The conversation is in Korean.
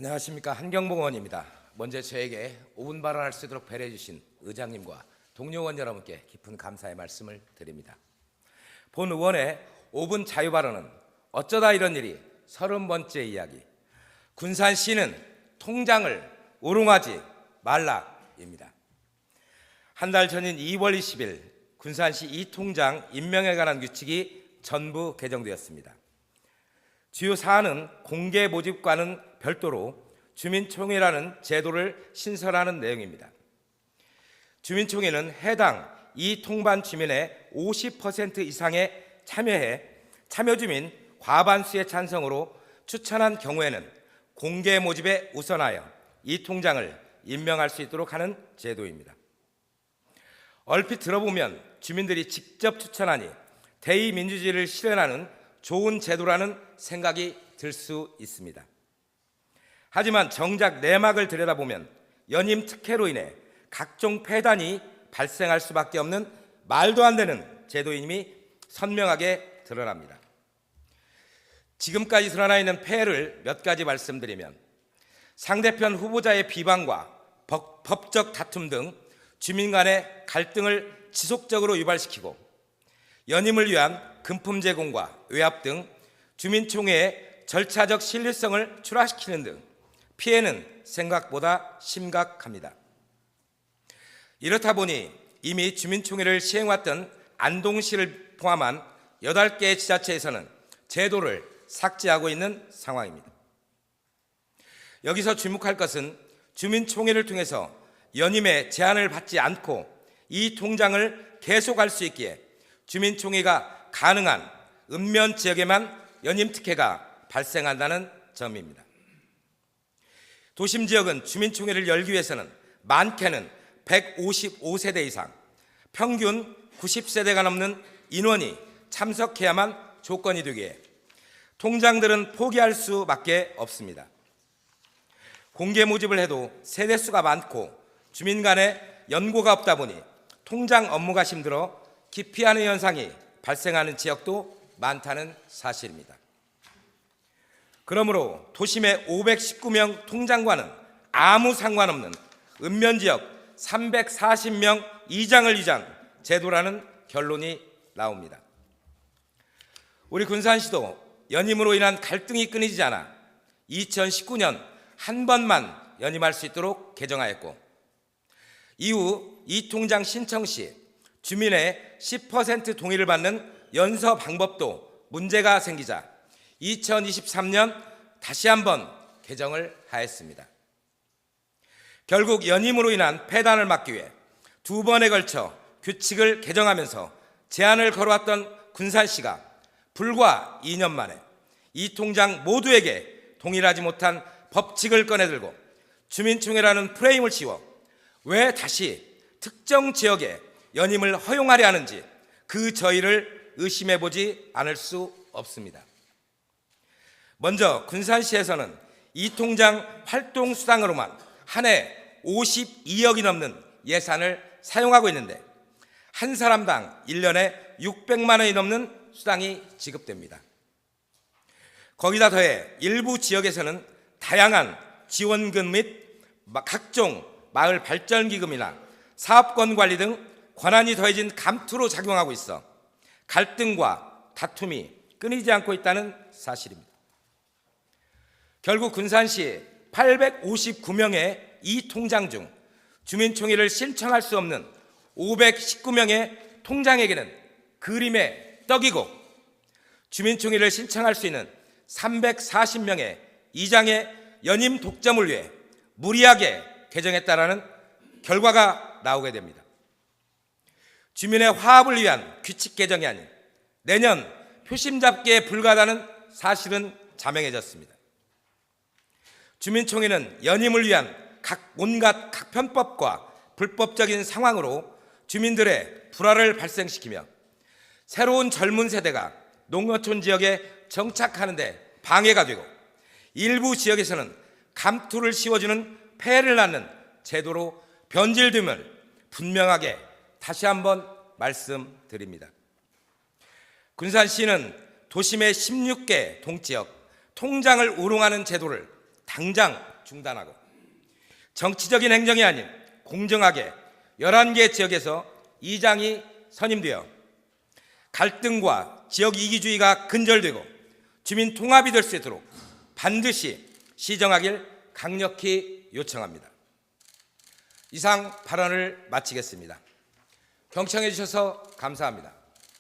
안녕하십니까. 한경봉 의원입니다. 먼저 저에게 5분 발언할 수 있도록 배려해 주신 의장님과 동료 의원 여러분께 깊은 감사의 말씀을 드립니다. 본 의원의 5분 자유 발언은 어쩌다 이런 일이 30번째 이야기, 군산시는 통장을 우롱하지 말라입니다. 한 달 전인 2월 20일 군산시 이 통장 임명에 관한 규칙이 전부 개정되었습니다. 주요 사안은 공개 모집과는 별도로 주민총회라는 제도를 신설하는 내용입니다. 주민총회는 해당 이 통반 주민의 50% 이상에 참여해 참여주민 과반수의 찬성으로 추천한 경우에는 공개 모집에 우선하여 이 통장을 임명할 수 있도록 하는 제도입니다. 얼핏 들어보면 주민들이 직접 추천하니 대의민주주의를 실현하는 좋은 제도라는 생각이 들 수 있습니다. 하지만 정작 내막을 들여다보면 연임 특혜로 인해 각종 폐단이 발생할 수밖에 없는 말도 안 되는 제도임이 선명하게 드러납니다. 지금까지 드러나 있는 폐해를 몇 가지 말씀드리면, 상대편 후보자의 비방과 법적 다툼 등 주민 간의 갈등을 지속적으로 유발시키고, 연임을 위한 금품 제공과 외압 등 주민총회의 절차적 신뢰성을 추락시키는 등 피해는 생각보다 심각합니다. 이렇다 보니 이미 주민총회를 시행해왔던 안동시를 포함한 8개의 지자체에서는 제도를 삭제하고 있는 상황입니다. 여기서 주목할 것은 주민총회를 통해서 연임에 제한을 받지 않고 이 통장을 계속할 수 있기에 주민총회가 가능한 읍면 지역에만 연임 특혜가 발생한다는 점입니다. 도심 지역은 주민총회를 열기 위해서는 많게는 155세대 이상, 평균 90세대가 넘는 인원이 참석해야만 조건이 되기에 통장들은 포기할 수밖에 없습니다. 공개 모집을 해도 세대수가 많고 주민 간의 연고가 없다 보니 통장 업무가 힘들어 기피하는 현상이 발생하는 지역도 많다는 사실입니다. 그러므로 도심의 519명 통장과는 아무 상관없는 읍면지역 340명 이장을 위장 제도라는 결론이 나옵니다. 우리 군산시도 연임으로 인한 갈등이 끊이지 않아 2019년 한 번만 연임할 수 있도록 개정하였고, 이후 이 통장 신청 시 주민의 10% 동의를 받는 연서 방법도 문제가 생기자 2023년 다시 한번 개정을 하였습니다. 결국 연임으로 인한 폐단을 막기 위해 2번에 걸쳐 규칙을 개정하면서 제한을 걸어왔던 군산시가 불과 2년 만에 이 통장 모두에게 동일하지 못한 법칙을 꺼내들고 주민총회라는 프레임을 씌워 왜 다시 특정 지역에 연임을 허용하려 하는지 그 저희를 의심해보지 않을 수 없습니다. 먼저 군산시에서는 이 통장 활동 수당으로만 한 해 52억이 넘는 예산을 사용하고 있는데 한 사람당 1년에 600만 원이 넘는 수당이 지급됩니다. 거기다 더해 일부 지역에서는 다양한 지원금 및 각종 마을 발전기금이나 사업권 관리 등 권한이 더해진 감투로 작용하고 있어 갈등과 다툼이 끊이지 않고 있다는 사실입니다. 결국 군산시 859명의 이 통장 중 주민총회를 신청할 수 없는 519명의 통장에게는 그림의 떡이고, 주민총회를 신청할 수 있는 340명의 이장의 연임 독점을 위해 무리하게 개정했다라는 결과가 나오게 됩니다. 주민의 화합을 위한 규칙 개정이 아닌 내년 표심 잡기에 불과하다는 사실은 자명해졌습니다. 주민총회는 연임을 위한 온갖 각편법과 불법적인 상황으로 주민들의 불화를 발생시키며 새로운 젊은 세대가 농어촌 지역에 정착하는 데 방해가 되고, 일부 지역에서는 감투를 씌워주는 폐해를 낳는 제도로 변질됨을 분명하게 다시 한번 말씀드립니다. 군산시는 도심의 16개 동지역 통장을 우롱하는 제도를 당장 중단하고 정치적인 행정이 아닌 공정하게 11개 지역에서 이장이 선임되어 갈등과 지역 이기주의가 근절되고 주민 통합이 될 수 있도록 반드시 시정하길 강력히 요청합니다. 이상 발언을 마치겠습니다. 경청해 주셔서 감사합니다.